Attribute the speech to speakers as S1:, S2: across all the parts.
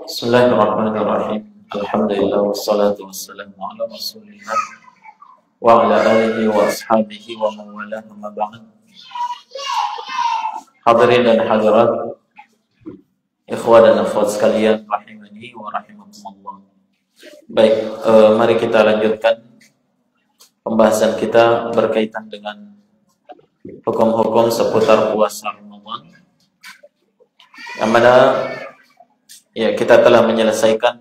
S1: Bismillahirrahmanirrahim. Alhamdulillah wassalatu wassalamu ala Rasulillah wa ala alihi wa ashabihi wa man wala, amma ba'd. Hadirin dan hadirat, ikhwan dan akhwat sekalian, rahimani wa rahimakumullah. Baik, mari kita lanjutkan pembahasan kita berkaitan dengan hukum-hukum seputar puasa Ramadan, yang mana ya kita telah menyelesaikan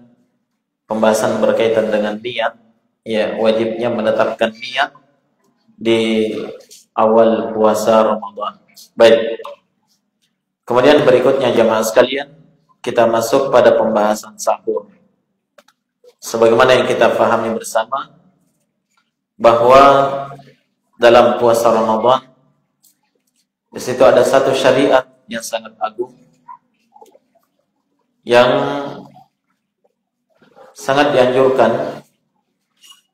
S1: pembahasan berkaitan dengan niat, ya wajibnya menetapkan niat di awal puasa Ramadan. Baik. Kemudian berikutnya jamaah sekalian, kita masuk pada pembahasan sahur. Sebagaimana yang kita pahami bersama bahwa dalam puasa Ramadan di situ ada satu syariat yang sangat agung yang sangat dianjurkan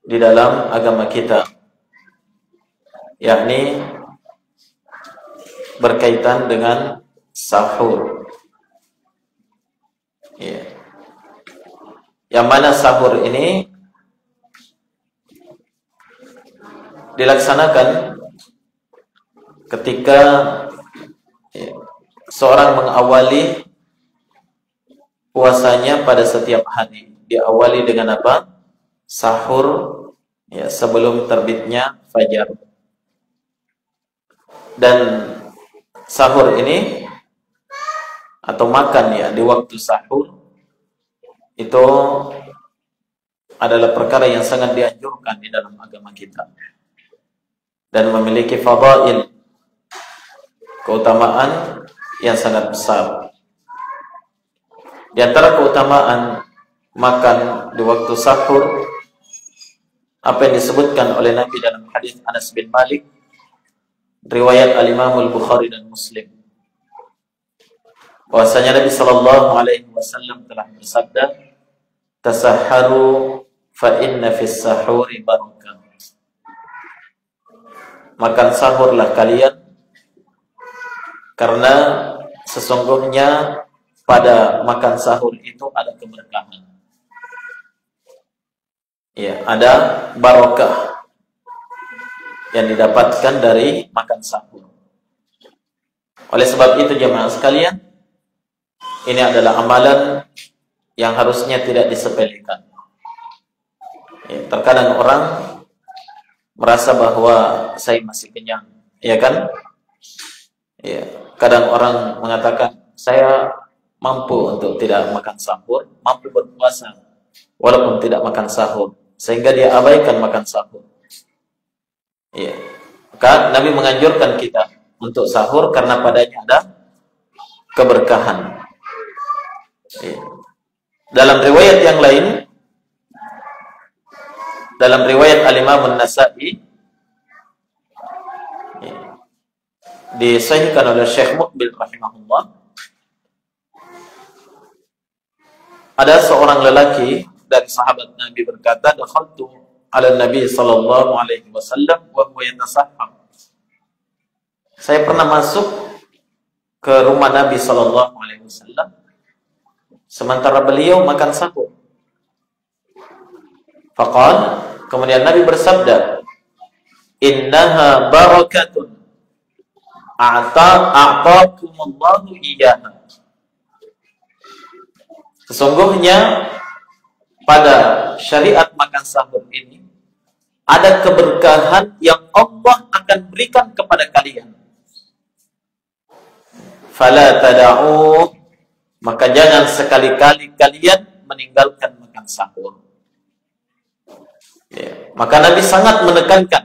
S1: di dalam agama kita, yakni berkaitan dengan sahur. Ya. Yang mana sahur ini dilaksanakan ketika seorang mengawali puasanya pada setiap hari. Diawali dengan apa? Sahur, ya, sebelum terbitnya fajar. Dan sahur ini atau makan ya di waktu sahur itu adalah perkara yang sangat dianjurkan di dalam agama kita dan memiliki fadail, keutamaan yang sangat besar. Di antara keutamaan makan di waktu sahur, apa yang disebutkan oleh Nabi dalam hadis Anas bin Malik, riwayat Al-Imam Al-Bukhari dan Muslim, bahwasanya Nabi sallallahu alaihi wasallam telah bersabda, "Tasahharu fa inna fis sahuri barakah." Makan sahurlah kalian karena sesungguhnya pada makan sahur itu ada keberkahan. Ya, ada barokah yang didapatkan dari makan sahur. Oleh sebab itu jemaah sekalian, ini adalah amalan yang harusnya tidak disepelekan. Ya, terkadang orang merasa bahwa saya masih kenyang, ya kan? Ya, kadang orang mengatakan saya mampu untuk tidak makan sahur, mampu berpuasa walaupun tidak makan sahur, sehingga dia abaikan makan sahur. Ya. Maka Nabi menganjurkan kita untuk sahur karena padanya ada keberkahan. Dalam riwayat yang lain, dalam riwayat Al-Imam An-Nasa'i, disahihkan oleh Syekh Muqbil rahimahullah, ada seorang lelaki dari sahabat Nabi berkata, dakhaltu ala Nabi sallallahu alaihi wasallam wa huwa yatasahhar. Saya pernah masuk ke rumah Nabi sallallahu alaihi wasallam sementara beliau makan sahur. Faqal, kemudian Nabi bersabda, innaha barakatun a'taakumullahu iyyaha. Sesungguhnya pada syariat makan sahur ini ada keberkahan yang Allah akan berikan kepada kalian. Fala tada'u, maka jangan sekali-kali kalian meninggalkan makan sahur. Maka Nabi sangat menekankan.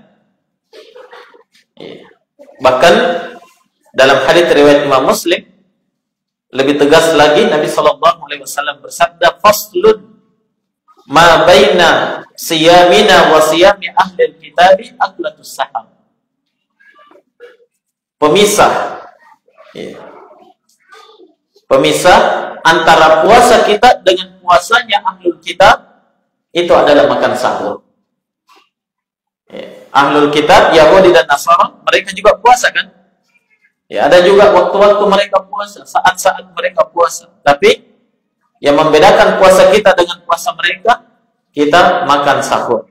S1: Bahkan dalam hadis riwayat Imam Muslim, lebih tegas lagi Nabi sallallahu alaihi wasallam bersabda, faslun ma baina siyamina wa siyami ahli al-kitabi aklatus saham. Pemisah. Pemisah antara puasa kita dengan puasanya ahlul kitab itu adalah makan sahur. Ahlul kitab, Yahudi dan Nasara, mereka juga puasa kan? Ya, ada juga waktu-waktu mereka puasa, saat-saat mereka puasa. Tapi yang membedakan puasa kita dengan puasa mereka, kita makan sahur.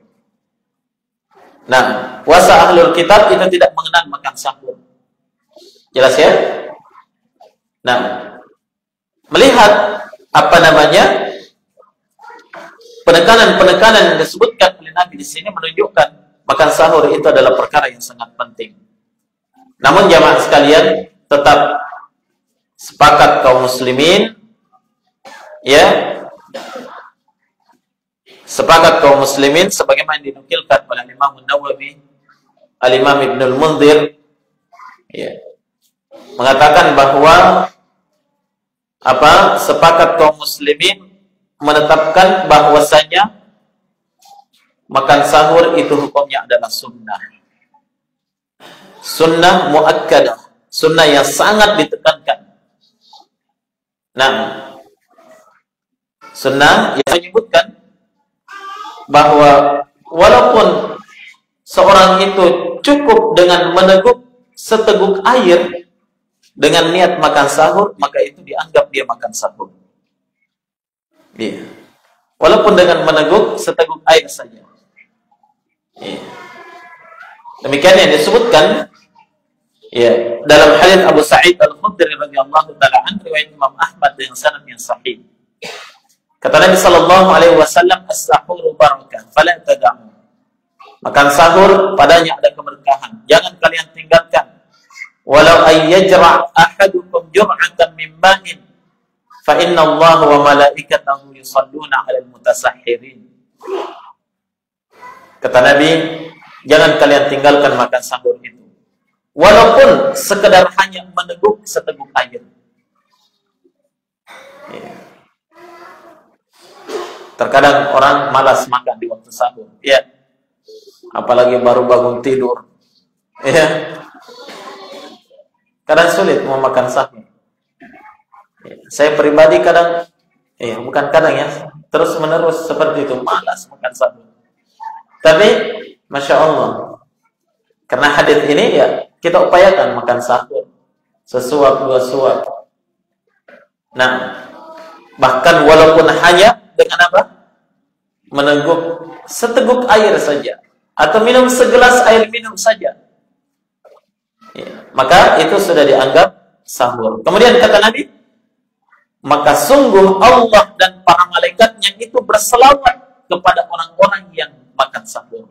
S1: Nah, puasa ahlul kitab itu tidak mengenal makan sahur. Jelas ya? Nah, melihat penekanan yang disebutkan oleh Nabi di sini menunjukkan makan sahur itu adalah perkara yang sangat penting. Namun jamaah sekalian, tetap sepakat kaum muslimin, ya, sepakat kaum muslimin sebagaimana dinukilkan oleh Imam Nawawi, Al-Imam Ibnul Munzir, ya, mengatakan bahwa sepakat kaum muslimin menetapkan bahwasanya makan sahur itu hukumnya adalah sunnah. Sunnah muakkadah, sunnah yang sangat ditekankan. Nah, sunnah yang menyebutkan bahwa walaupun seorang itu cukup dengan meneguk seteguk air dengan niat makan sahur, maka itu dianggap dia makan sahur. Iya. Walaupun dengan meneguk seteguk air saja. Iya. Demikian yang disebutkan, ya, dalam hadits Abu Sa'id Al-Khudri radhiyallahu taala an, riwayat Imam Ahmad dengan sanad yang sahih. Kata Nabi sallallahu alaihi wasallam, as-sahuru barakah, fala tad'u. Makan sahur padanya ada keberkahan, jangan kalian tinggalkan. Walau ayyajra' ahadukum jur'atan min ma'in fa inna Allah wa malaikatahu yusalluna 'alal mutasahhirin. Kata Nabi, jangan kalian tinggalkan makan sahur itu. Walaupun sekedar hanya meneguk seteguk air. Ya. Terkadang orang malas makan di waktu sahur. Ya. Apalagi baru bangun tidur. Ya. Kadang sulit mau makan sahur. Ya. Saya pribadi kadang, bukan kadang ya, terus menerus seperti itu, malas makan sahur. Tapi, Masya Allah, karena hadis ini ya, kita upayakan makan sahur. Sesuap, dua suap. Nah, bahkan walaupun hanya dengan apa? Meneguk seteguk air saja. Atau minum segelas air minum saja. Ya, maka itu sudah dianggap sahur. Kemudian kata Nabi, maka sungguh Allah dan para malaikatnya itu berselawat kepada orang-orang yang makan sahur.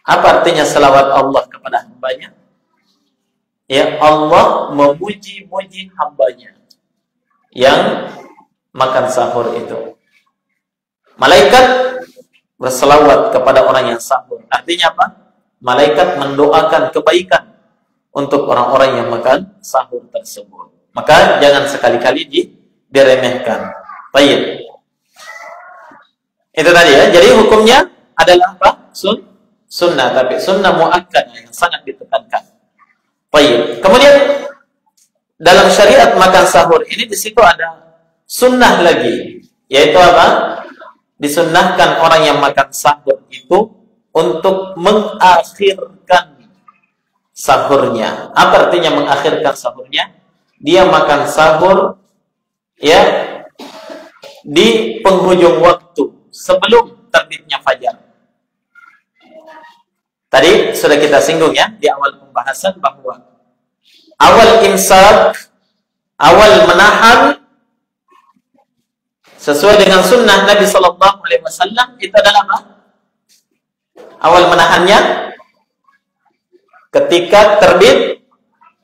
S1: Apa artinya selawat Allah kepada hambanya? Ya, Allah memuji-muji hambanya yang makan sahur itu. Malaikat berselawat kepada orang yang sahur. Artinya apa? Malaikat mendoakan kebaikan untuk orang-orang yang makan sahur tersebut. Maka jangan sekali-kali diremehkan. Baik. Itu tadi ya. Jadi hukumnya adalah apa? Sunnah, tapi sunnah muakkadah yang sangat ditekankan. Baik. Kemudian dalam syariat makan sahur ini di situ ada sunnah lagi, yaitu apa? Disunnahkan orang yang makan sahur itu untuk mengakhirkan sahurnya. Apa artinya mengakhirkan sahurnya? Dia makan sahur ya di penghujung waktu sebelum terbitnya fajar. Tadi sudah kita singgung ya di awal pembahasan bahwa awal imsak, awal menahan sesuai dengan sunnah Nabi Sallallahu Alaihi Wasallam itu adalah apa? Awal menahannya ketika terbit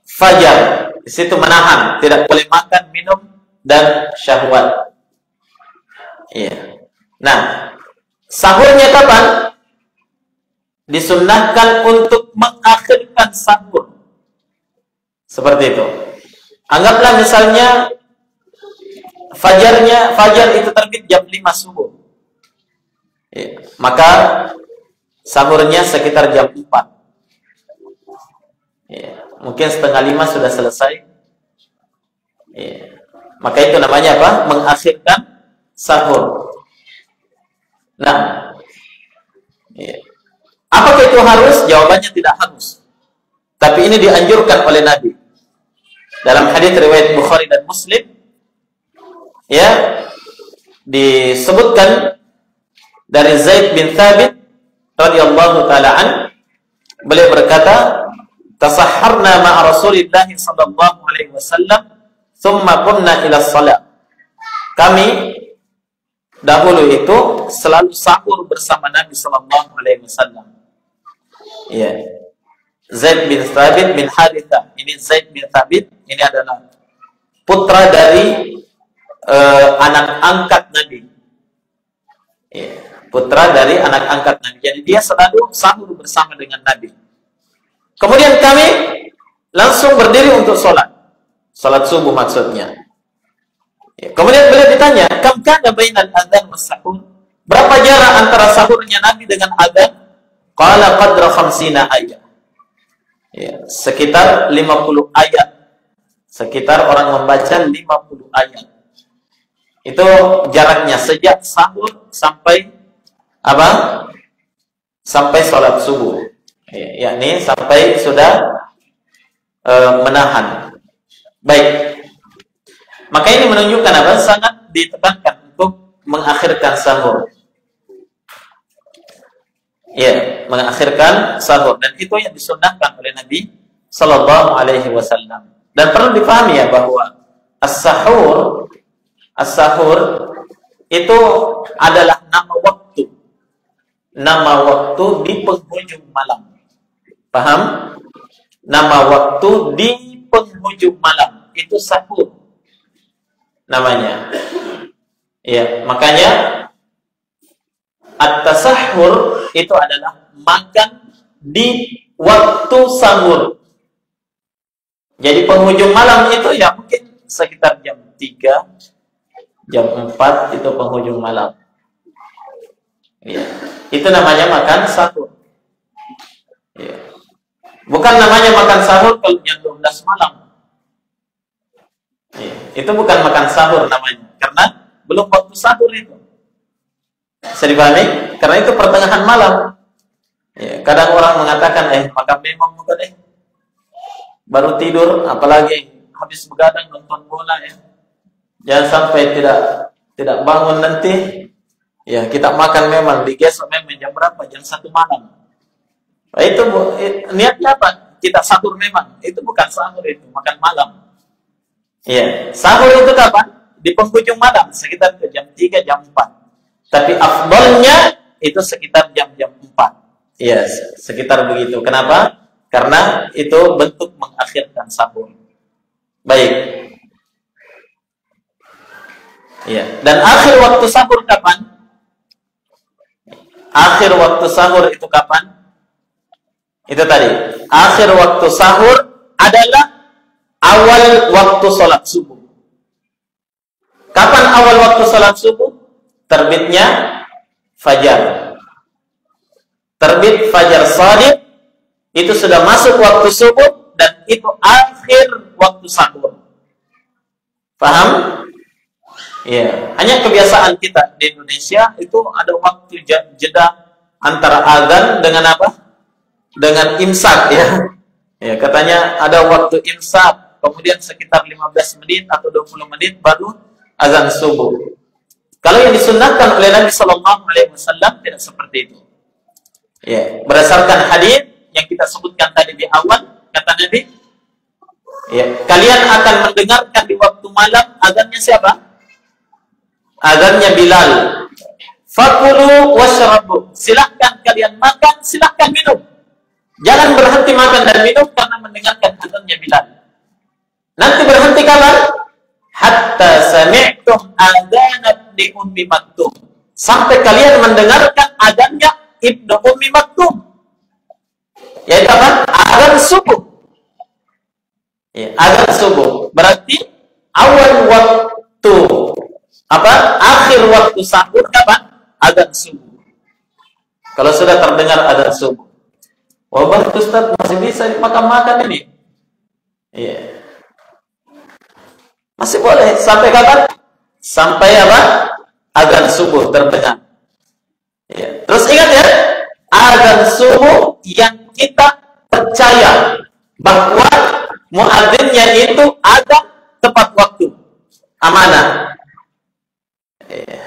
S1: fajar. Di situ menahan, tidak boleh makan, minum, dan syahwat. Iya. Nah, sahurnya kapan? Disunnahkan untuk mengakhirkan sahur. Seperti itu. Anggaplah misalnya fajar itu terbit jam 5 subuh. Ya, maka sahurnya sekitar jam 4. Ya, mungkin setengah 5 sudah selesai. Ya, maka itu namanya apa? Mengakhirkan sahur. Nah, ya. Apakah itu harus? Jawabannya tidak harus. Tapi ini dianjurkan oleh Nabi. Dalam hadis riwayat Bukhari dan Muslim, ya, disebutkan dari Zaid bin Thabit radhiyallahu taala an, beliau berkata, "Tasahharna ma'a Rasulillah sallallahu alaihi wasallam, thumma qumna ila shalah." Kami dahulu itu selalu sahur bersama Nabi sallallahu alaihi wasallam. Ya. Zaid bin Thabit bin Haritha. Ini Zaid bin Thabit, ini adalah putra dari anak angkat Nabi. Ya, putra dari anak angkat Nabi. Jadi dia selalu sahur bersama dengan Nabi. Kemudian kami langsung berdiri untuk sholat. Sholat subuh maksudnya. Ya, kemudian beliau ditanya, "Kam kana bainal adzan was sahur?" Berapa jarak antara sahurnya Nabi dengan adzan? Qala qadra 50 ayat. Ya, sekitar 50 ayat. Sekitar orang membaca 50 ayat. Itu jaraknya sejak sahur sampai apa? Sampai sholat subuh. Ya, yakni sampai sudah menahan. Baik. Maka ini menunjukkan apa? Sangat ditekankan untuk mengakhirkan sahur. Ya, mengakhirkan sahur, dan itu yang disunnahkan oleh Nabi Sallallahu Alaihi Wasallam. Dan perlu dipahami ya bahwa as-sahur itu adalah nama waktu di penghujung malam. Paham? Nama waktu di penghujung malam itu sahur namanya. Ya, makanya at-tasahhur itu adalah makan di waktu sahur. Jadi penghujung malam itu ya mungkin sekitar jam 3, jam 4 itu penghujung malam. Ya. Itu namanya makan sahur. Ya. Bukan namanya makan sahur kalau jam 12 malam. Ya. Itu bukan makan sahur namanya, karena belum waktu sahur itu. Bisa dipahami? Karena itu pertengahan malam. Ya, kadang orang mengatakan, makan memang bukan baru tidur, apalagi habis begadang nonton bola ya. Jangan sampai tidak bangun nanti. Ya, kita makan memang digesok memang jam berapa? Jam 1 malam. Nah, itu niatnya apa? Kita sahur memang. Itu bukan sahur, itu makan malam. Ya, sahur itu kapan? Di penghujung malam, sekitar ke jam 3, jam 4. Tapi afdalnya itu sekitar jam-jam 4. Ya, sekitar begitu. Kenapa? Karena itu bentuk mengakhirkan sahur. Baik. Ya, dan akhir waktu sahur kapan? Akhir waktu sahur itu kapan? Itu tadi. Akhir waktu sahur adalah awal waktu sholat subuh. Kapan awal waktu sholat subuh? Terbitnya fajar. Terbit fajar shadiq itu sudah masuk waktu subuh dan itu akhir waktu sahur. Paham? Ya, hanya kebiasaan kita di Indonesia itu ada waktu jeda antara azan dengan apa? Dengan imsak ya. Ya, katanya ada waktu imsak, kemudian sekitar 15 menit atau 20 menit baru azan subuh. Kalau yang disunnahkan oleh Nabi Sallallahu Alaihi Wasallam tidak seperti itu. Ya, berdasarkan hadis yang kita sebutkan tadi di awal, kata Nabi, ya, kalian akan mendengarkan di waktu malam azannya siapa? Azannya Bilal. Fakulu washrabu. Silahkan kalian makan, silahkan minum. Jangan berhenti makan dan minum karena mendengarkan azannya Bilal. Nanti berhenti kapan? Hatta sami'tum adzan ibni Ummi Maktum. Sampai kalian mendengarkan azannya Ibnu Ummi Maktum. Yaitu apa? Azan subuh. Ya, azan subuh. Berarti awal waktu apa? Akhir waktu sahur kapan? Azan subuh. Kalau sudah terdengar azan subuh. Wah, Ustaz, masih bisa makan-makan ini. Iya. Masih boleh. Sampai kapan? Sampai apa? Azan subuh terdengar. Ya. Terus ingat ya, azan subuh yang kita percaya bahwa muadzinnya itu ada tepat waktu, amanah. Ya.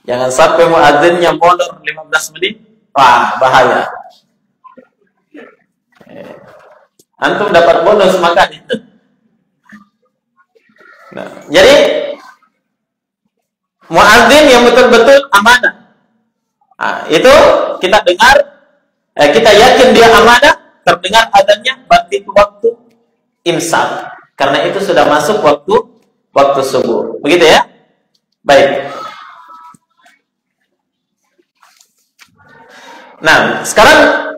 S1: Jangan sampai muadzinnya molor 15 menit, wah bahaya. Ya. Antum dapat bonus makan itu. Nah, jadi muadzin yang betul-betul amanah. Nah, itu kita dengar, kita yakin dia amanah, terdengar azannya, berarti itu waktu imsak. Karena itu sudah masuk waktu subuh. Begitu ya? Baik. Nah, sekarang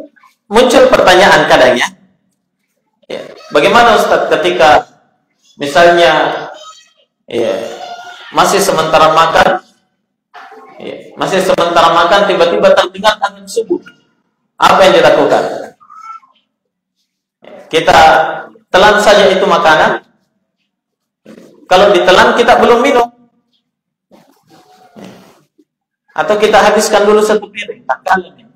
S1: muncul pertanyaan kadangnya. Ya, bagaimana Ustaz ketika misalnya ya, masih sementara makan, tiba-tiba terdengar azan subuh. Apa yang dilakukan? Kita telan saja itu makanan. Kalau ditelan kita belum minum. Atau kita habiskan dulu satu piring, tak kalah nih.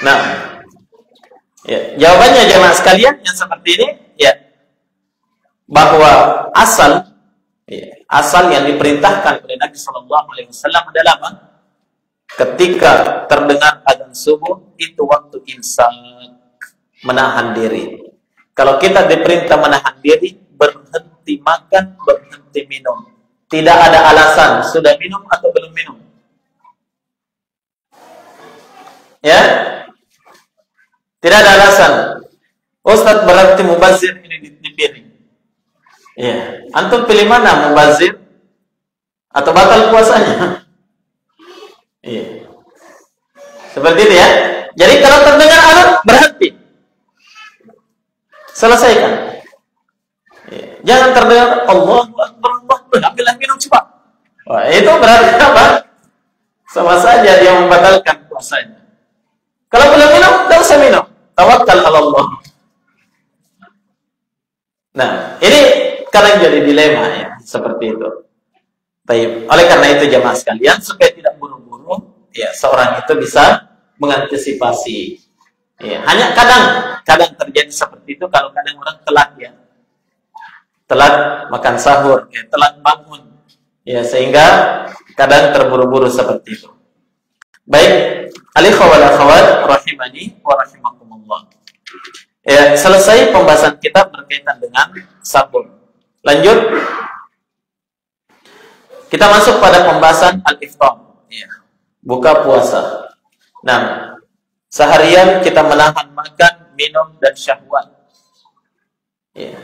S1: Nah, ya, jawabannya jemaah sekalian yang seperti ini, ya, bahwa asal yang diperintahkan oleh Nabi Sallallahu Alaihi Wasallam adalah apa? Ketika terdengar azan subuh itu waktu imsak, menahan diri. Kalau kita diperintah menahan diri, berhenti makan, berhenti minum. Tidak ada alasan sudah minum atau belum minum. Ya, tidak ada alasan. Ustaz berarti mubazir ini di piring. Ya, antum pilih mana, mubazir atau batal puasanya? Iya. Seperti itu ya. Jadi kalau terdengar azan berhenti. Selesaikan. Ya. Jangan terdengar Allahu Akbar, ambillah minum cepat. Wah, itu berarti apa? Sama saja dia membatalkan puasanya. Kalau belum minum, tidak usah minum. Tawakkal ala Allah. Nah, ini kadang jadi dilema ya, seperti itu. Baik. Oleh karena itu jemaah sekalian, supaya tidak buru-buru, ya seorang itu bisa mengantisipasi. Ya, hanya kadang terjadi seperti itu kalau kadang orang telat ya. Telat makan sahur, ya, telat bangun. Ya, sehingga kadang terburu-buru seperti itu. Baik, alikhwa wal akhwat rahimani wa rahimakumullah. Ya, selesai pembahasan kita berkaitan dengan sahur. Lanjut. Kita masuk pada pembahasan al-iftar. Ya, buka puasa. Nah, seharian kita menahan makan, minum dan syahwat. Ya.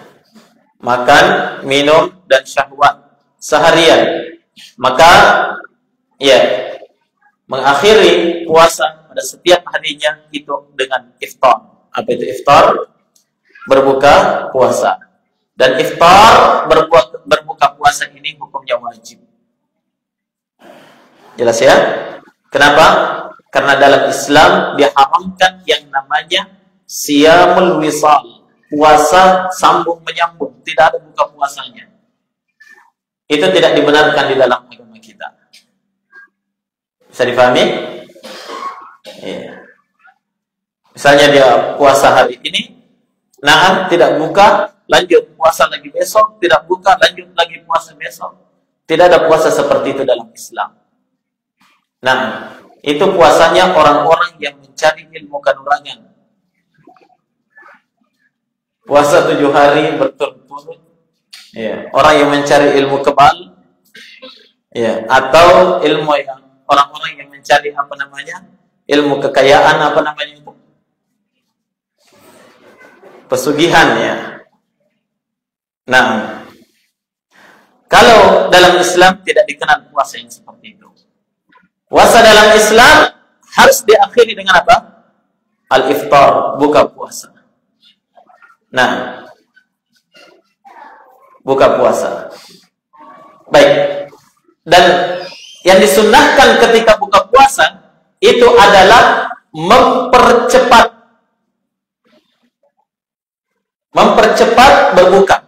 S1: Makan, minum dan syahwat seharian. Maka ya, mengakhiri puasa pada setiap harinya itu dengan iftar. Apa itu iftar? Berbuka puasa. Dan iftar berbuka puasa ini hukumnya wajib. Jelas ya? Kenapa? Karena dalam Islam diharamkan yang namanya siyamul wisal, puasa sambung menyambung, tidak ada buka puasanya. Itu tidak dibenarkan di dalam agama kita. Bisa dipahami? Iya. Misalnya dia puasa hari ini, nah tidak buka, lanjut puasa lagi besok, tidak buka, lanjut lagi puasa besok. Tidak ada puasa seperti itu dalam Islam. Nah, itu puasanya orang-orang yang mencari ilmu kanuragan. Puasa 7 hari berturut-turut. Ya, orang yang mencari ilmu kebal, ya, atau ilmu yang orang-orang yang mencari apa namanya, ilmu kekayaan, apa namanya itu, pesugihan, ya. Nah, kalau dalam Islam tidak dikenal puasa yang seperti itu. Puasa dalam Islam harus diakhiri dengan apa? Al-iftar, buka puasa. Nah, buka puasa. Baik. Dan yang disunnahkan ketika buka puasa itu adalah mempercepat berbuka.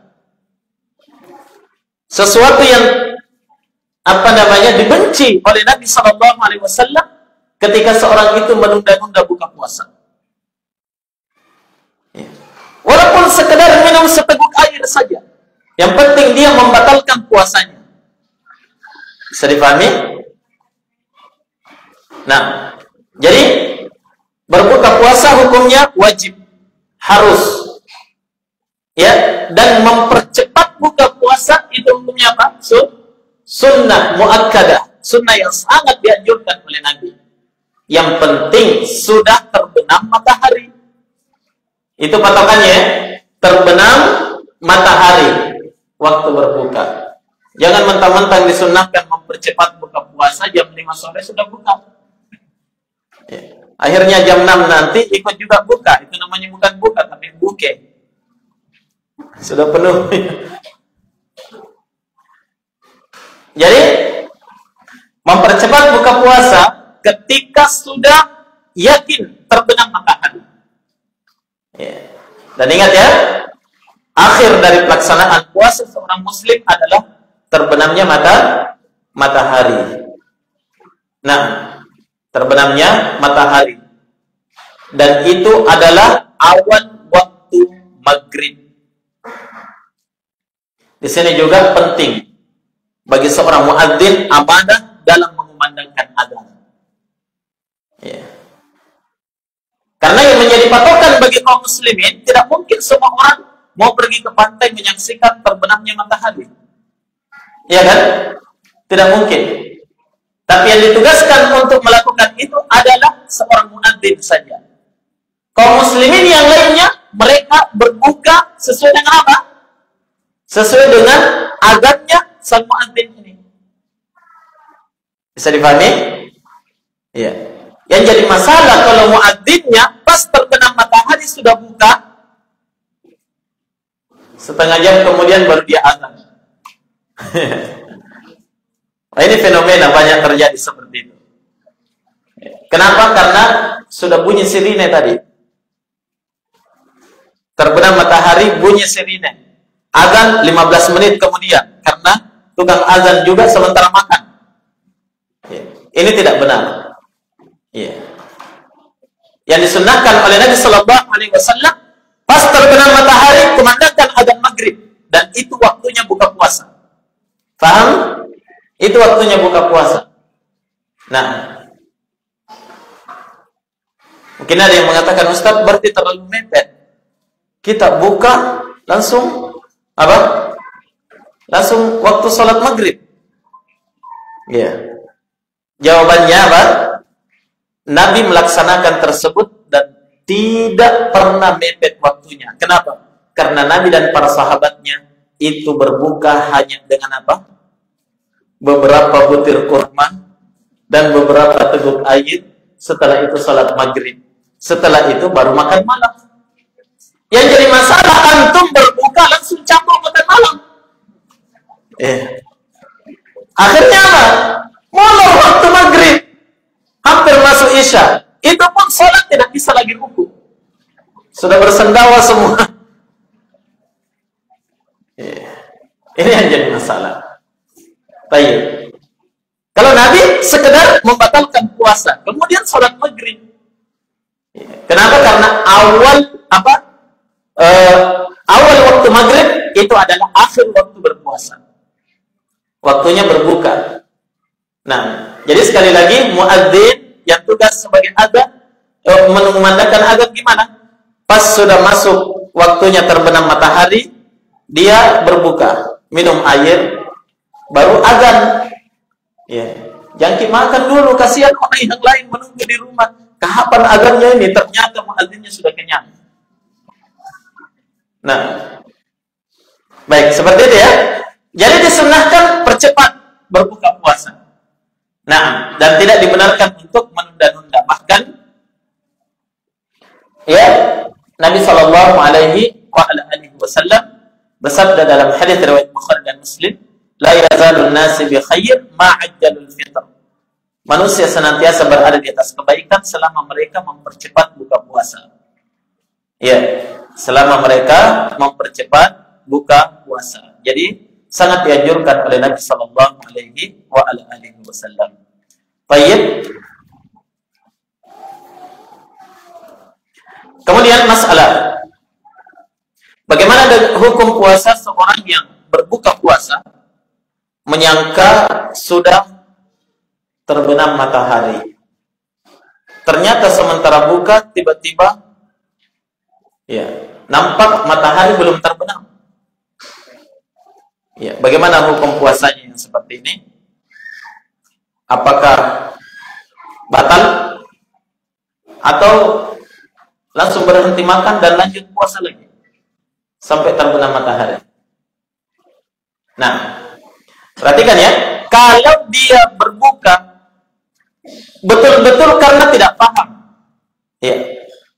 S1: Sesuatu yang apa namanya dibenci oleh Nabi SAW ketika seorang itu menunda-nunda buka puasa. Ya. Walaupun sekedar minum seteguk air saja, yang penting dia membatalkan puasanya. Bisa dipahami? Nah, jadi berbuka puasa hukumnya wajib, harus, ya, dan mempercepat buka puasa itu hukumnya apa? Sunnah muakkadah, sunnah yang sangat dianjurkan oleh Nabi. Yang penting sudah terbenam matahari. Itu patokannya, terbenam matahari waktu berbuka. Jangan mentang-mentang disunnahkan mempercepat buka puasa, jam 5 sore sudah buka. Ya. Akhirnya jam 6 nanti ikut juga buka. Itu namanya bukan buka, tapi buke. Sudah penuh. Jadi, mempercepat buka puasa ketika sudah yakin terbenam matahari. Ya. Dan ingat ya, akhir dari pelaksanaan puasa seorang muslim adalah terbenamnya matahari. Nah, terbenamnya matahari. Dan itu adalah awal waktu maghrib. Di sini juga penting bagi seorang muadzin amanah dalam mengumandangkan azan. Ya. Karena yang menjadi patokan bagi kaum muslimin, tidak mungkin semua orang mau pergi ke pantai menyaksikan terbenamnya matahari. Ya kan? Tidak mungkin. Tapi yang ditugaskan untuk melakukan itu adalah seorang muadzin saja. Kaum muslimin yang lainnya, mereka berbuka sesuai dengan apa? Sesuai dengan azannya sang muadzin ini. Bisa dipahami? Iya. Yang jadi masalah kalau muadzinnya pas terbenam matahari sudah buka, setengah jam kemudian baru dia azan. Nah, ini fenomena banyak terjadi seperti itu. Kenapa? Karena sudah bunyi sirine tadi. Terbenam matahari, bunyi sirine. Azan 15 menit kemudian, karena tukang azan juga sementara makan. Ya. Ini tidak benar. Ya. Yang disunnahkan oleh Nabi Sallallahu Alaihi Wasallam, pas terbenam matahari, kumandangkan azan maghrib, dan itu waktunya buka puasa. Paham? Itu waktunya buka puasa. Nah, mungkin ada yang mengatakan, Ustaz, berarti terlalu mepet. Kita buka langsung apa? Langsung waktu sholat maghrib. Ya. Jawabannya apa? Nabi melaksanakan tersebut dan tidak pernah mepet waktunya. Kenapa? Karena Nabi dan para sahabatnya itu berbuka hanya dengan apa? Beberapa butir kurma dan beberapa teguk air. Setelah itu sholat maghrib. Setelah itu baru makan malam. Yang jadi masalah antum berbuka langsung campur makan malam. Akhirnya apa? Molor waktu maghrib, hampir masuk isya. Itu pun sholat tidak bisa lagi ruku. Sudah bersendawa semua. Ini yang jadi masalah. Baik. Kalau Nabi sekedar membatalkan puasa, kemudian sholat maghrib. Kenapa? Karena awal waktu maghrib itu adalah akhir waktu berpuasa. Waktunya berbuka. Nah, jadi sekali lagi muadzin yang tugas sebagai adzan mengumandangkan adzan gimana? Pas sudah masuk waktunya terbenam matahari, dia berbuka, minum air, baru adzan. Jangan makan dulu, kasihan orang yang lain menunggu di rumah. Kapan adzannya ini? Ternyata muadzinnya sudah kenyang. Nah, baik, seperti itu ya. Jadi disunahkan percepat berbuka puasa. Nah, dan tidak dibenarkan untuk menunda-nunda. Bahkan ya, Nabi sallallahu alaihi wasallam bersabda dalam hadis riwayat Bukhari dan Muslim, la yazalun nasi bi khair ma ajjalul fitr. Manusia senantiasa berada di atas kebaikan selama mereka mempercepat buka puasa. Ya, selama mereka mempercepat buka puasa. Jadi sangat dianjurkan oleh Nabi sallallahu alaihi wasallam. Baik. Kemudian masalah bagaimana dengan hukum puasa seorang yang berbuka puasa menyangka sudah terbenam matahari. Ternyata sementara buka tiba-tiba nampak matahari belum terbenam. Bagaimana hukum puasanya yang seperti ini? Apakah batal atau langsung berhenti makan dan lanjut puasa lagi sampai terbenam matahari? Nah, perhatikan ya, kalau dia berbuka betul-betul karena tidak paham,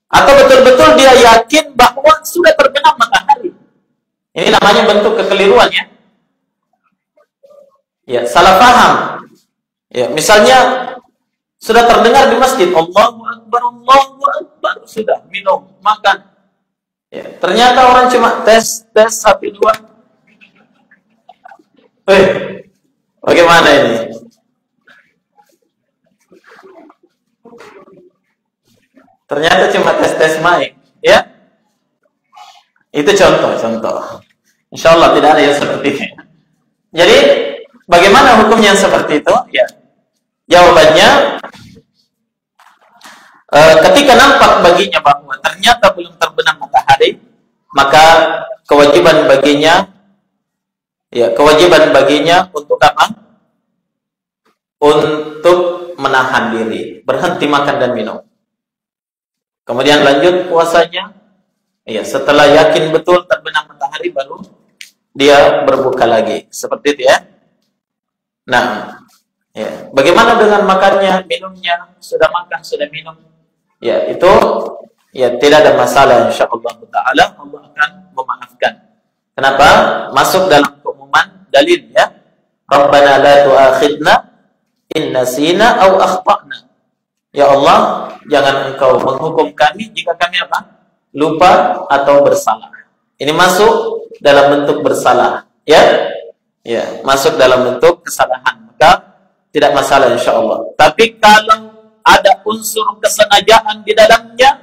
S1: atau betul-betul dia yakin bahwa sudah terbenam matahari, ini namanya bentuk kekeliruan ya. Salah paham. Misalnya sudah terdengar di masjid Allahu Akbar, sudah minum, makan. Ternyata orang cuma tes 1 2. Bagaimana ini? Ternyata cuma tes mic, ya. Itu contoh. Insyaallah tidak ada yang seperti ini. Jadi bagaimana hukumnya seperti itu? Jawabannya, ketika nampak baginya bahwa ternyata belum terbenam matahari, maka kewajiban baginya untuk apa? Untuk menahan diri, berhenti makan dan minum. Kemudian lanjut puasanya. Setelah yakin betul terbenam matahari baru dia berbuka lagi. Seperti itu ya. Nah, bagaimana dengan makannya, minumnya? Sudah makan, sudah minum. Itu tidak ada masalah, insyaallah taala Allah akan memaafkan. Kenapa? Masuk dalam keumuman dalil ya. Rabbana la tu'akhidna in nasina aw akhtana. Ya Allah, jangan Engkau menghukum kami jika kami apa? Lupa atau bersalah. Ini masuk dalam bentuk bersalah, ya. Masuk dalam bentuk kesalahan. Maka tidak masalah insyaallah. Tapi kalau ada unsur kesengajaan di dalamnya,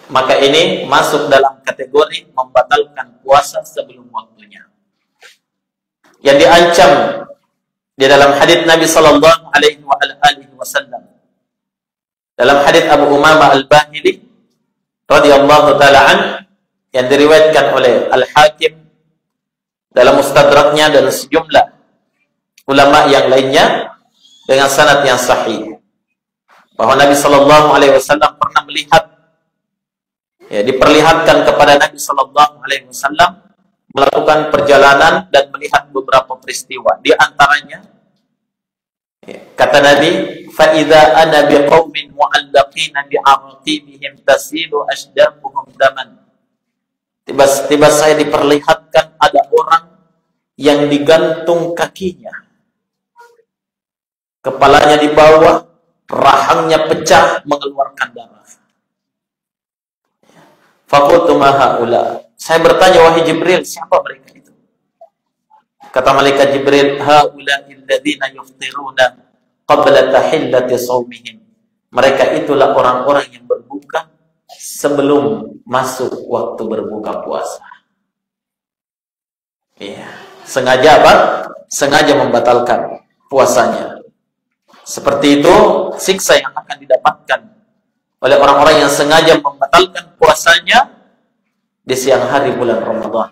S1: maka ini masuk dalam kategori membatalkan puasa sebelum waktunya. Yang diancam di dalam hadits Nabi sallallahu alaihi wasallam. Dalam hadits Abu Umamah Al-Bahili radhiyallahu taala an yang diriwayatkan oleh Al-Hakim dalam Mustadraknya dan sejumlah ulama yang lainnya dengan sanad yang sahih, bahwa Nabi sallallahu alaihi wasallam pernah melihat, diperlihatkan kepada Nabi sallallahu alaihi wasallam melakukan perjalanan dan melihat beberapa peristiwa. Di antaranya Kata Nabi, fa idza ana biqaumin mu'allaqina bi'aqibihim tasilu ashdaquhum daman. Tiba-tiba saya diperlihatkan ada orang yang digantung kakinya, kepalanya di bawah, rahangnya pecah mengeluarkan darah. Faqultu ma haula. Saya bertanya, wahai Jibril, siapa mereka itu? Kata malaikat Jibril, haula alladziina yufṭiruna qabla tahillati shaumihim. Mereka itulah orang-orang yang berbuka sebelum masuk waktu berbuka puasa. Iya, sengaja apa? Sengaja membatalkan puasanya. Seperti itu siksa yang akan didapatkan oleh orang-orang yang sengaja membatalkan puasanya di siang hari bulan Ramadan.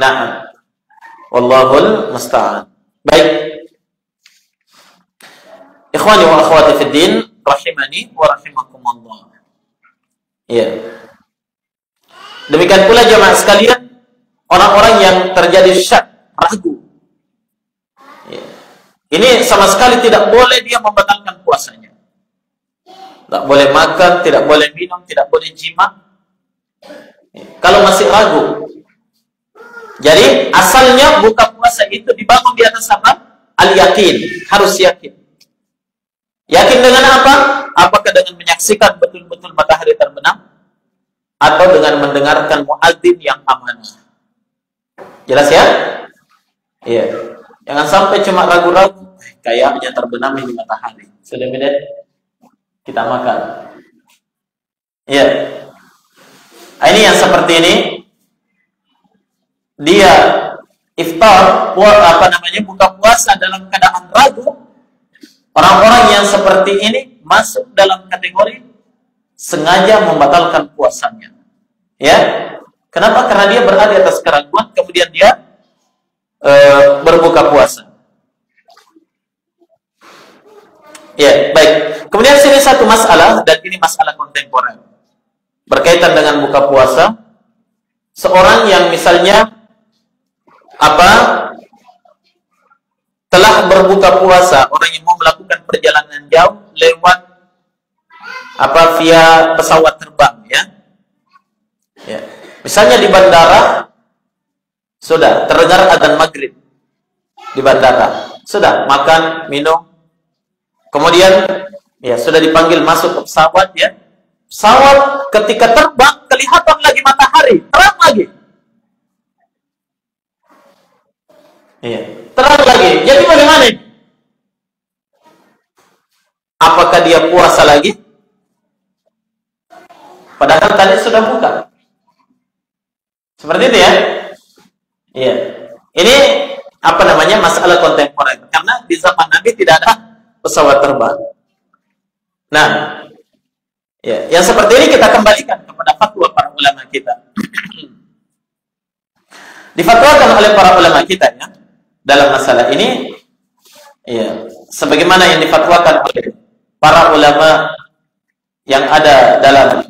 S1: Nah, wallahul musta'an. Baik. Ikhwani wa akhwati fid din, rahimani wa rahimakumullah. Iya. Demikian pula jemaah sekalian, orang-orang yang terjadi syak, ragu. Ya. Ini sama sekali tidak boleh dia membatalkan puasanya. Tidak boleh makan, tidak boleh minum, tidak boleh jima. Ya. Kalau masih ragu. Jadi asalnya buka puasa itu dibangun di atas apa? Al-yakin, harus yakin. Yakin dengan apa? Apakah dengan menyaksikan betul-betul matahari terbenam? Atau dengan mendengarkan muadzin yang amanah? Jelas ya? Iya. Jangan sampai cuma ragu-ragu, kayaknya terbenam di matahari. Sudah benar? Kita makan. Iya. Ini yang seperti ini, dia iftar, buka puasa dalam keadaan ragu. Orang-orang yang seperti ini masuk dalam kategori sengaja membatalkan puasanya. Ya, kenapa? Karena dia berada di atas keraguan, kemudian dia berbuka puasa. Ya, baik. Kemudian sini satu masalah, dan ini masalah kontemporer berkaitan dengan buka puasa. Seorang yang misalnya telah berbuka puasa, orang yang mau melakukan perjalanan jauh lewat via pesawat terbang, ya. Ya. Misalnya di bandara sudah terdengar adzan maghrib di bandara, sudah makan, minum, kemudian ya sudah dipanggil masuk ke pesawat, ya. Pesawat ketika terbang kelihatan lagi matahari, terang lagi. Iya, terang lagi. Jadi bagaimana? Apakah dia puasa lagi? Padahal tadi sudah buka. Seperti itu ya? Iya. Ini masalah kontemporer. Karena di zaman Nabi tidak ada pesawat terbang. Nah, ya, yang seperti ini kita kembalikan kepada fatwa para ulama kita. Difatwakan oleh para ulama kita, ya, dalam masalah ini, ya, sebagaimana yang difatwakan oleh para ulama yang ada dalam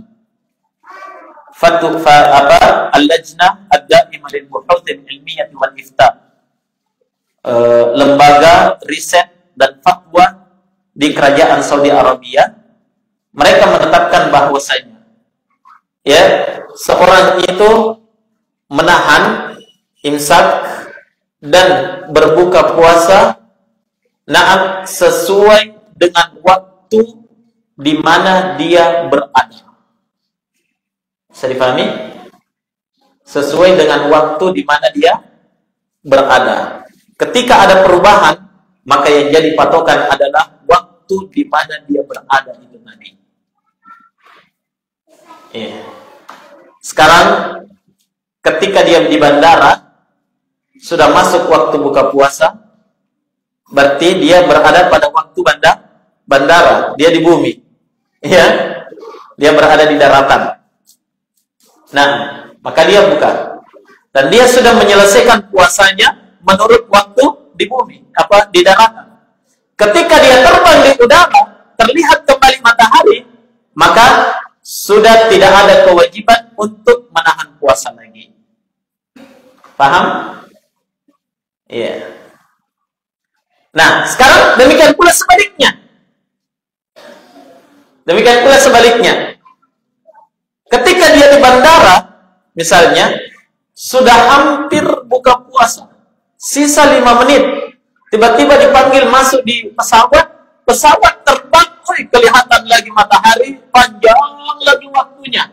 S1: al-lajnah ad-daimah lil buhuth al-ilmiyyah wal ifta, lembaga riset dan fatwa di kerajaan Saudi Arabia. Mereka menetapkan bahwasanya, ya, seorang itu menahan imsak dan berbuka puasa sesuai dengan waktu di mana dia berada. Bisa dipahami? Sesuai dengan waktu di mana dia berada. Ketika ada perubahan, maka yang jadi patokan adalah waktu di mana dia berada itu tadi. Sekarang ketika dia di bandara sudah masuk waktu buka puasa, berarti dia berada pada waktu bandara, dia di bumi, ya, dia berada di daratan. Nah, maka dia buka, dan dia sudah menyelesaikan puasanya menurut waktu di bumi, di daratan. Ketika dia terbang di udara, terlihat kembali matahari, maka sudah tidak ada kewajiban untuk menahan puasa lagi. Paham? Iya. Nah, sekarang demikian pula sebaliknya. Demikian pula sebaliknya. Ketika dia di bandara, misalnya, sudah hampir buka puasa, sisa 5 menit, tiba-tiba dipanggil masuk di pesawat, pesawat terbang, kelihatan lagi matahari, panjang lagi waktunya.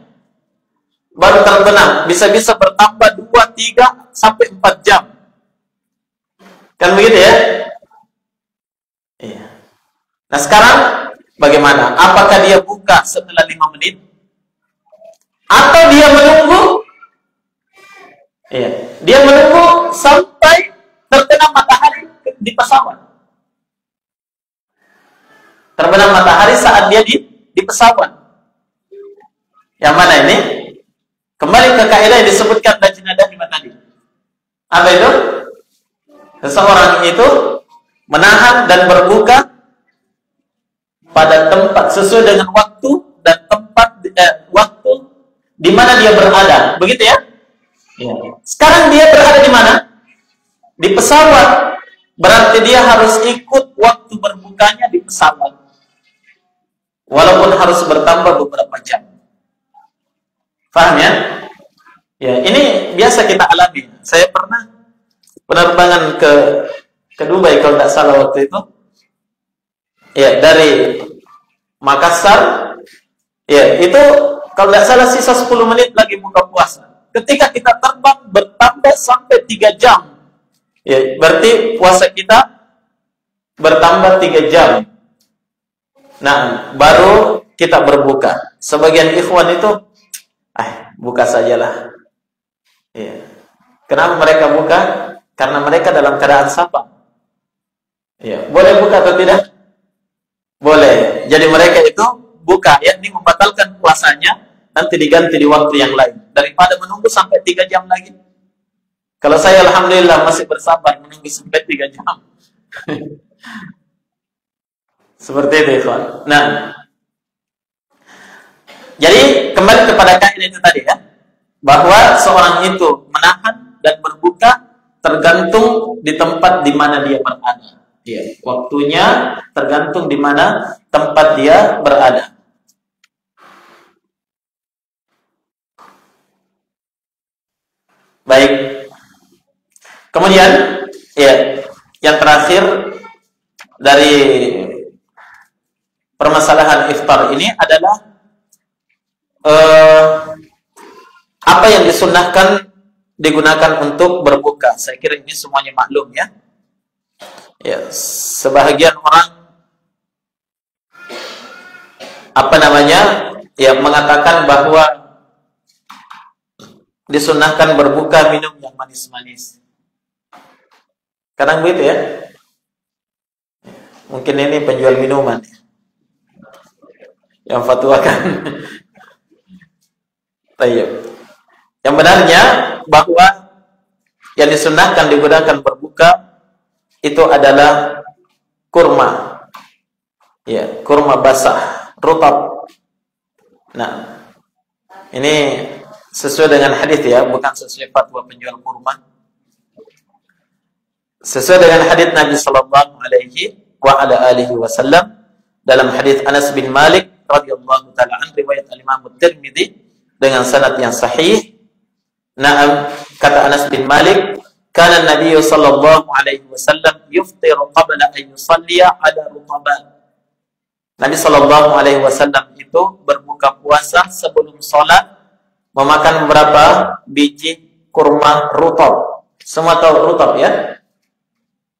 S1: Baru terbenam, bisa-bisa bertambah 2, 3, sampai 4 jam. Kan begitu ya? Iya. Nah sekarang bagaimana? Apakah dia buka setelah 5 menit? Atau dia menunggu? Iya. Dia menunggu sampai terbenam matahari di pesawat. Terbenam matahari saat dia di pesawat. Yang mana ini? Kembali ke kaidah yang disebutkan Lajnah Daimah tadi. Apa itu? Seseorang itu menahan dan berbuka pada tempat sesuai dengan waktu dan tempat waktu di mana dia berada. Begitu ya? Ya. Sekarang dia berada di mana? Di pesawat. Berarti dia harus ikut waktu berbukanya di pesawat. Walaupun harus bertambah beberapa jam. Paham ya? Ya, ini biasa kita alami. Saya pernah penerbangan ke Dubai kalau tidak salah waktu itu. Ya, dari Makassar. Ya, itu kalau tidak salah sisa 10 menit lagi buka puasa. Ketika kita terbang bertambah sampai 3 jam. Ya, berarti puasa kita bertambah 3 jam. Nah, baru kita berbuka. Sebagian ikhwan itu buka sajalah. Ya. Kenapa mereka buka? Karena mereka dalam keadaan safar. Ya, boleh buka atau tidak? Boleh. Jadi mereka itu buka, yakni membatalkan puasanya, nanti diganti di waktu yang lain. Daripada menunggu sampai 3 jam lagi. Kalau saya alhamdulillah masih bersabar menunggu sampai 3 jam. Seperti itu, ikhwan. Nah, jadi kembali kepada kaidah itu tadi ya, bahwa seorang itu menahan dan berbuka tergantung di tempat di mana dia berada. Ya, waktunya tergantung di mana tempat dia berada. Baik. Kemudian, ya, yang terakhir dari permasalahan iftar ini adalah apa yang disunnahkan digunakan untuk berbuka. Saya kira ini semuanya maklum ya. Ya, sebahagian orang mengatakan bahwa disunnahkan berbuka minum yang manis-manis. Kadang begitu ya. Mungkin ini penjual minuman yang fatwakan. Tayyib. Yang benarnya bahwa yang disunnahkan digunakan berbuka itu adalah kurma. Ya, kurma basah, rutab. Nah, ini sesuai dengan hadis ya, bukan sesuai fatwa penjual kurma. Sesuai dengan hadis Nabi sallallahu alaihi wa ala alihi wasallam dalam hadis Anas bin Malik radhiyallahu taala an riwayat Imam Tirmidzi dengan sanad yang sahih. Naam, kata Anas bin Malik, kana Nabi sallallahu alaihi wasallam yuftiru qabla an yusalliya ala rutaban. Nabi sallallahu alaihi wasallam itu berbuka puasa sebelum salat memakan beberapa biji kurma rutab. Semua tahu rutab ya?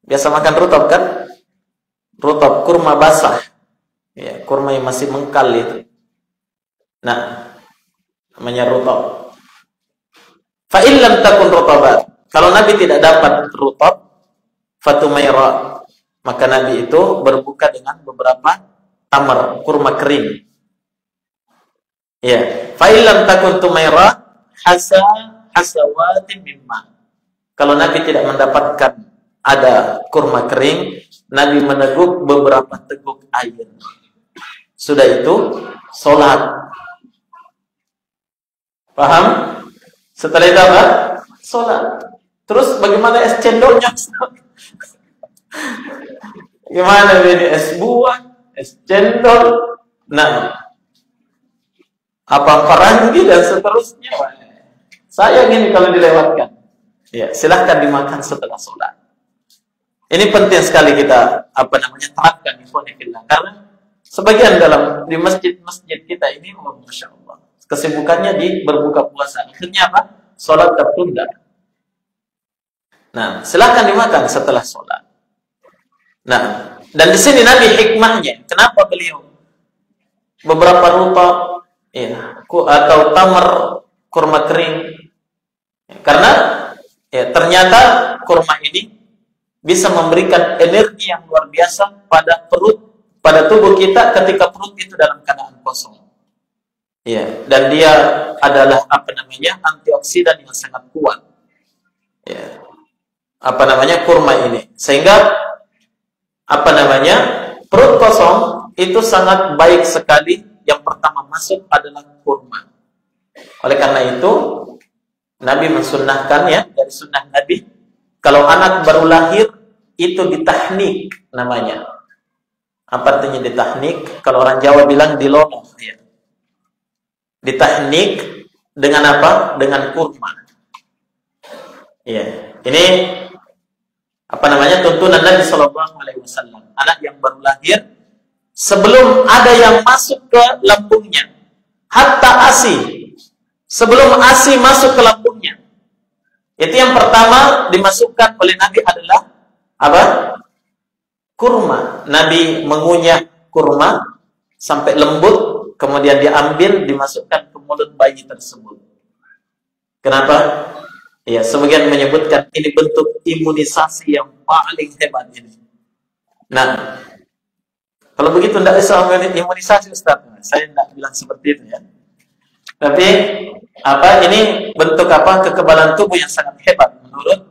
S1: Biasa makan rutab kan? Rutab, kurma basah. Ya, kurma yang masih mengkal itu. Nah, namanya rutab. Fa in lam takun rutabat. Kalau Nabi tidak dapat rutab, fatumaira, maka Nabi itu berbuka dengan beberapa tamar, kurma kering. Ya, fa in lam takun tumaira hasawatin mimma. Kalau Nabi tidak mendapatkan ada kurma kering, Nabi meneguk beberapa teguk air. Sudah itu salat. Paham? Setelah itu apa? Salat. Terus bagaimana es cendolnya? Gimana ini es buah, es cendol, nah apa perangi dan seterusnya. Sayang ini kalau dilewatkan. Ya, silahkan dimakan setelah sholat. Ini penting sekali kita terapkan di karena sebagian di masjid-masjid kita ini, masya Allah, kesibukannya di berbuka puasa. Akhirnya apa? Sholat tertunda. Nah, silahkan dimakan setelah sholat. Nah, dan di sini Nabi hikmahnya, kenapa beliau beberapa rupa atau tamar kurma kering? Karena ternyata kurma ini bisa memberikan energi yang luar biasa pada tubuh kita ketika perut itu dalam keadaan kosong. Ya, dan dia adalah antioksidan yang sangat kuat. Ya. Kurma ini. Sehingga perut kosong itu sangat baik sekali. Yang pertama masuk adalah kurma. Oleh karena itu Nabi mensunnahkan dari sunnah Nabi, kalau anak baru lahir itu ditahnik namanya. Apa artinya ditahnik? Kalau orang Jawa bilang diloloh ya. Ditahnik dengan apa? Dengan kurma. Ya, ini tuntunan Nabi Shallallahu Alaihi Wasallam. Anak yang baru lahir sebelum ada yang masuk ke lambungnya, hatta ASI. Sebelum ASI masuk ke lambungnya, itu yang pertama dimasukkan oleh Nabi adalah apa? Kurma. Nabi mengunyah kurma sampai lembut, kemudian diambil, dimasukkan ke mulut bayi tersebut. Kenapa? Ya, sebagian menyebutkan ini bentuk imunisasi yang paling hebat ini. Nah, kalau begitu tidak bisa imunisasi, Ustaz. Saya tidak bilang seperti itu ya. Tapi ini bentuk kekebalan tubuh yang sangat hebat menurut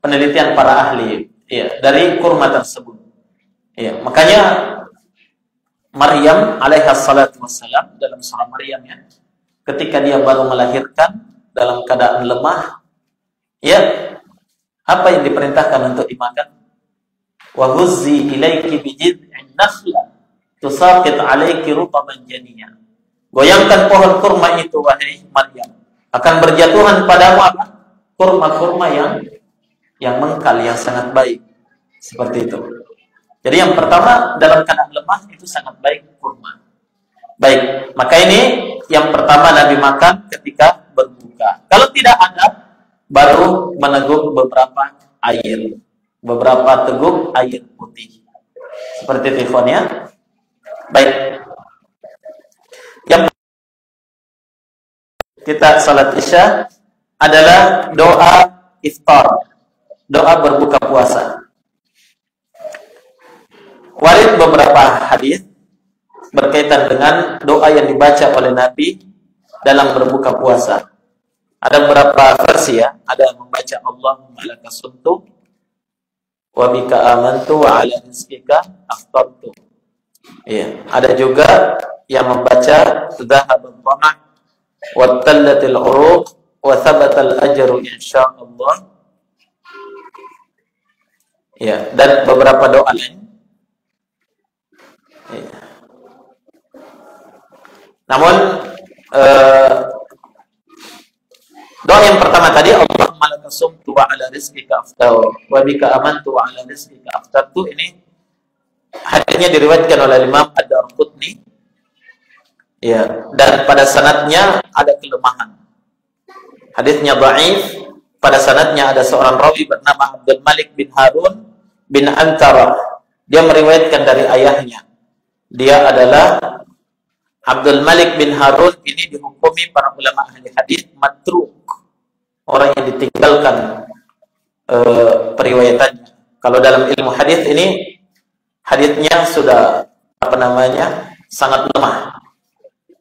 S1: penelitian para ahli dari kurma tersebut. Ya, makanya Maryam alaiha salatu wassalam dalam surah Maryam ketika dia baru melahirkan dalam keadaan lemah, apa yang diperintahkan untuk dimakan? Wa huzzi ilaiki bijid'in nakhla tusaqit 'alaiki rutaban janiyya. Goyangkan pohon kurma itu, wahai Maryam, akan berjatuhan padamu kurma-kurma yang mengkal, yang sangat baik. Seperti itu. Jadi yang pertama dalam keadaan lemah itu sangat baik kurma. Baik, maka ini yang pertama Nabi makan ketika berbuka. Kalau tidak ada, baru meneguk beberapa teguk air putih. Seperti teleponnya. Baik. Yang kita salat Isya adalah doa iftar, doa berbuka puasa. Warid beberapa hadis berkaitan dengan doa yang dibaca oleh Nabi dalam berbuka puasa. Ada beberapa versi ada membaca Allahumma laka sumtu wa bika amantu wa ala rizqika aftartu. Ada juga yang membaca dhahabal dhama' wa tallatil uruq wa thabatal ajru insyaallah. Dan beberapa doa lain. Namun doa yang pertama tadi, Allahumma laka sumtu wa ala rizqika aftartu wa bika amantu wa ala rizqika aftartu, ini hadisnya diriwayatkan oleh Imam Ad-Darqutni. Dan pada sanadnya ada kelemahan. Hadisnya dhaif. Pada sanadnya ada seorang rawi bernama Abdul Malik bin Harun bin Antara. Dia meriwayatkan dari ayahnya. Dia adalah Abdul Malik bin Harun, ini dihukumi para ulama ahli hadis matruk. Orang yang ditinggalkan periwayatannya. Kalau dalam ilmu hadis ini hadisnya sudah sangat lemah.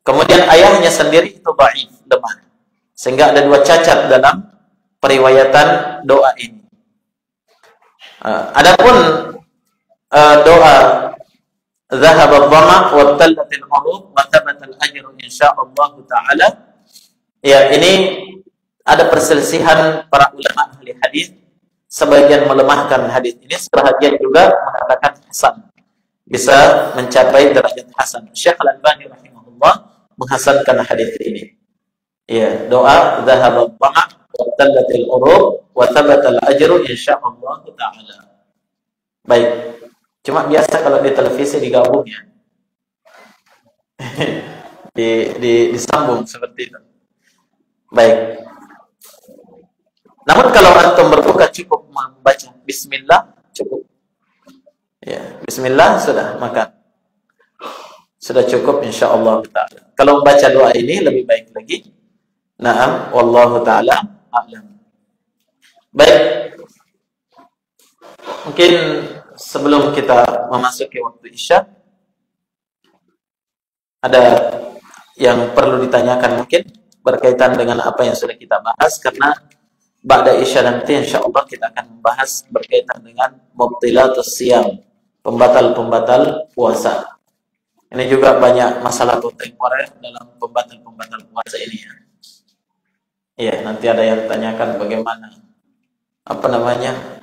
S1: Kemudian ayahnya sendiri itu dhaif, lemah. Sehingga ada dua cacat dalam periwayatan doa ini. Adapun doa dhahaba dhama wa tallatil uruq wa thabatal ajru insyaallah taala, ini ada perselisihan para ulama ahli hadis sebagian melemahkan hadis ini, sebagian juga mengatakan hasan, bisa mencapai derajat hasan. Syekh Al-Albani rahimahullah menghasankan hadis ini. Ya, doa dzahaba dhama wa tallatil urub wa thabata al-ajru insyaallah taala. Baik. Cuma biasa kalau di televisi digabung ya. disambung seperti itu. Baik. Namun kalau antum berbuka cukup membaca bismillah cukup. Ya, bismillah sudah makan. Sudah cukup insyaallah taala. Kalau membaca doa ini lebih baik lagi. Naam, wallahu taala a'lam. Baik. Mungkin sebelum kita memasuki waktu Isya ada yang perlu ditanyakan mungkin berkaitan dengan apa yang sudah kita bahas, karena ba'da Isya nanti insyaallah kita akan membahas berkaitan dengan mubtilatus siyam, pembatal-pembatal puasa. Ini juga banyak masalah kontemporer dalam pembatal-pembatal puasa ini ya. Iya, nanti ada yang tanyakan bagaimana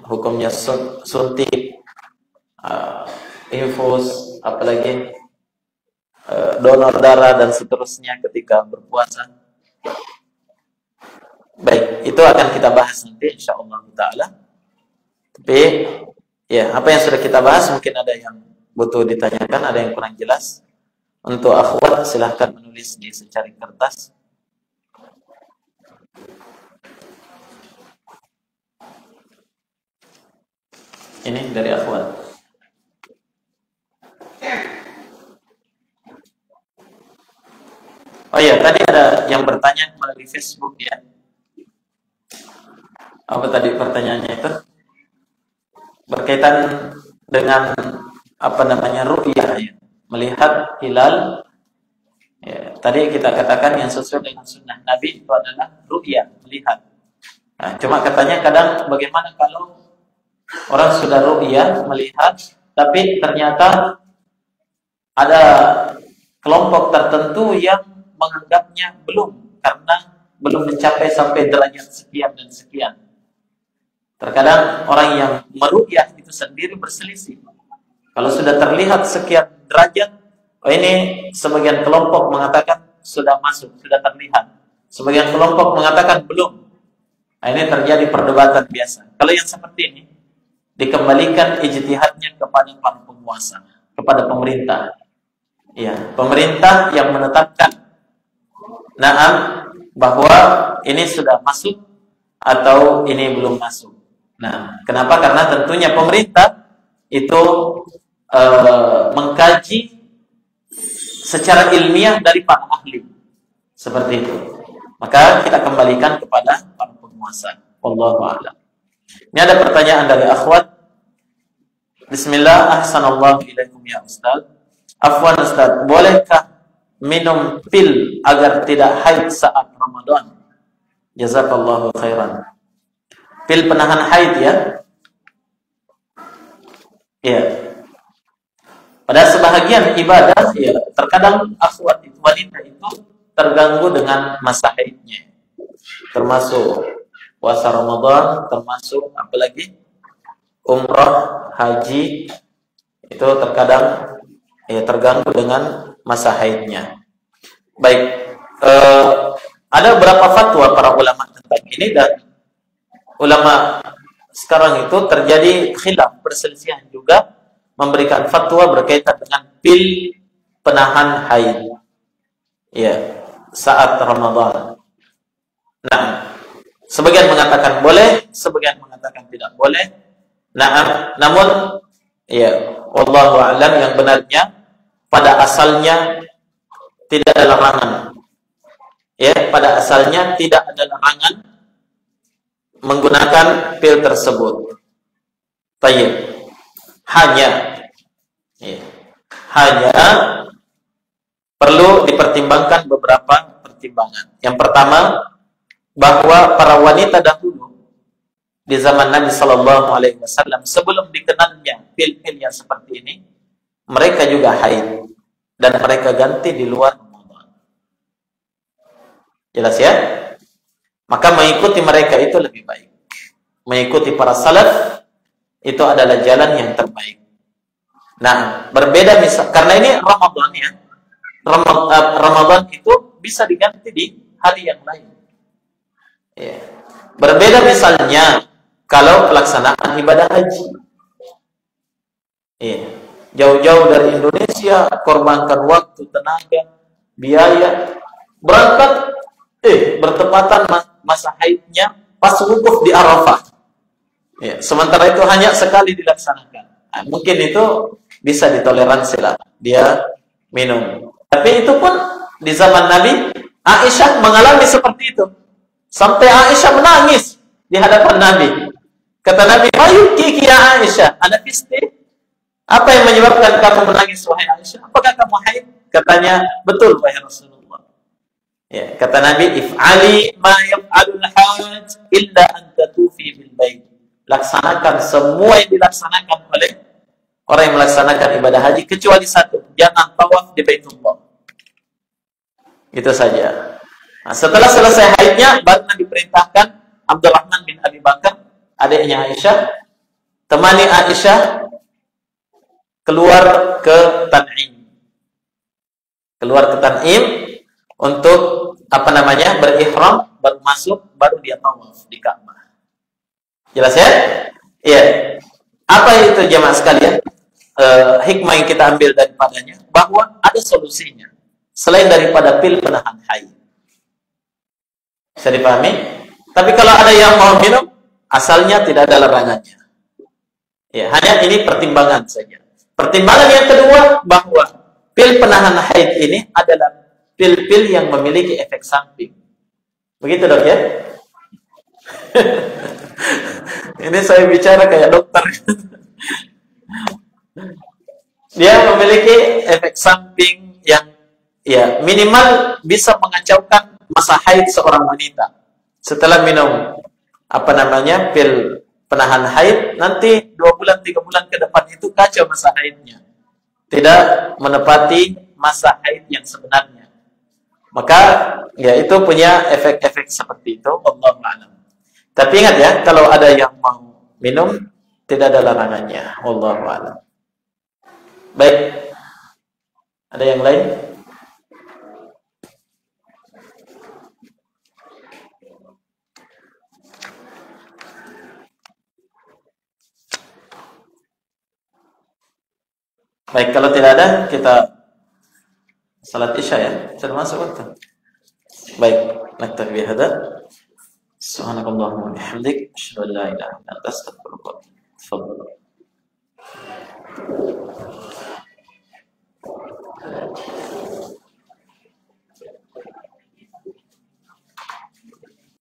S1: hukumnya suntik, infus, apalagi donor darah dan seterusnya ketika berpuasa. Baik, itu akan kita bahas nanti insyaallah taala. Tapi ya, apa yang sudah kita bahas mungkin ada yang butuh ditanyakan, ada yang kurang jelas. Untuk akhwat silahkan menulis di secari kertas. Ini dari akhwat. Oh iya, tadi ada yang bertanya melalui Facebook ya. Apa tadi pertanyaannya itu? Berkaitan dengan ru'yah ya. Melihat hilal. Ya, tadi kita katakan yang sesuai dengan sunnah Nabi itu adalah ru'yah, melihat. Nah, cuma katanya kadang bagaimana kalau orang sudah ru'yah, melihat, tapi ternyata ada kelompok tertentu yang menganggapnya belum, karena belum mencapai sampai derajat sekian dan sekian. Terkadang orang yang meru'yah itu sendiri berselisih. Kalau sudah terlihat sekian derajat, oh ini sebagian kelompok mengatakan sudah masuk, sudah terlihat. Sebagian kelompok mengatakan belum. Nah, ini terjadi perdebatan biasa. Kalau yang seperti ini, dikembalikan ijtihadnya kepada para penguasa, kepada pemerintah. Ya, pemerintah yang menetapkan bahwa ini sudah masuk atau ini belum masuk. Nah, kenapa? Karena tentunya pemerintah itu mengkaji secara ilmiah dari para ahli. Seperti itu. Maka kita kembalikan kepada para penguasa. Wallahu a'lam. Ini ada pertanyaan dari akhwat. Bismillah, ahsanallahu ilaikum ya Ustaz. Afwan Ustaz, bolehkah minum pil agar tidak haid saat Ramadan? Jazakallahu khairan. Pil penahan haid ya? Ya. Pada sebahagian ibadah ya, terkadang akhwat itu, wanita itu terganggu dengan masa haidnya. Termasuk puasa Ramadan, termasuk apalagi umrah, haji, itu terkadang ya terganggu dengan masa haidnya. Baik, ada beberapa fatwa para ulama tentang ini, dan ulama sekarang itu terjadi khilaf, perselisihan juga memberikan fatwa berkaitan dengan pil penahan haid ya saat Ramadan. Nah, sebagian mengatakan boleh, sebagian mengatakan tidak boleh. Nah, namun ya wallahu a'lam, yang benarnya pada asalnya tidak ada larangan. Ya, pada asalnya tidak ada larangan menggunakan pil tersebut. Baik. Hanya perlu dipertimbangkan beberapa pertimbangan. Yang pertama, bahwa para wanita dahulu di zaman Nabi Sallallahu Alaihi Wasallam sebelum dikenalnya pil-pil yang seperti ini, mereka juga haid dan mereka ganti di luar Ramadan. Jelas ya? Maka mengikuti mereka itu lebih baik. mengikuti para salaf, itu adalah jalan yang terbaik. Nah, berbeda misal karena ini Ramadan ya. Ramadan itu bisa diganti di hari yang lain. Ya. Berbeda misalnya kalau pelaksanaan ibadah haji. Ya. Jauh-jauh dari Indonesia, korbankan waktu, tenaga, biaya, berangkat, bertepatan masa haidnya pas wukuf di Arafah. Ya. Sementara itu hanya sekali dilaksanakan. Nah, mungkin itu bisa ditoleransi lah, dia minum. Tapi itu pun di zaman Nabi, Aisyah mengalami seperti itu. Sampai Aisyah menangis di hadapan Nabi. Kata Nabi, "Mayuki ya Aisyah, ana fisti?" Apa yang menyebabkan kamu menangis wahai Aisyah? Apakah kamu haid? Katanya, "Betul wahai Rasulullah." Ya, kata Nabi, "If'ali ma yaf'alul hajj illa an tatufi bil bait." Laksanakan semua yang dilaksanakan oleh orang yang melaksanakan ibadah haji kecuali satu, jangan tawaf di Baitullah. Itu saja. Nah, setelah selesai haidnya, baru Nabi perintahkan Abdurrahman bin Abi Bakar, adiknya Aisyah, temani Aisyah keluar ke Tan'im. Keluar ke Tan'im untuk berihram, baru masuk, baru dia tawaf di Ka'bah. Jelas ya? Iya. Apa itu jemaah sekalian? Hikmah yang kita ambil daripadanya, bahwa ada solusinya selain daripada pil penahan haid. Bisa dipahami? Tapi kalau ada yang mau minum, asalnya tidak ada larangannya. Ya, hanya ini pertimbangan saja. Pertimbangan yang kedua, bahwa pil penahan haid ini adalah pil-pil yang memiliki efek samping. Begitu dok ya? Ini saya bicara kayak dokter. Dia memiliki efek samping yang ya minimal bisa mengacaukan masa haid seorang wanita. Setelah minum pil penahan haid, nanti 2 bulan 3 bulan ke depan itu kacau masa haidnya. Tidak menepati masa haid yang sebenarnya. Maka ya itu punya efek-efek seperti itu, Allahu a'lam. Tapi ingat ya, kalau ada yang mau minum, tidak ada larangannya. Wallahu a'lam. Baik. Ada yang lain? Baik, kalau tidak ada, kita salat Isya ya. Sudah masuk waktu. Baik, naktafi bihadza. Subhanakallahumma wa bihamdik, asyhadu an la ilaha illa anta, astaghfiruka wa atubu ilaik.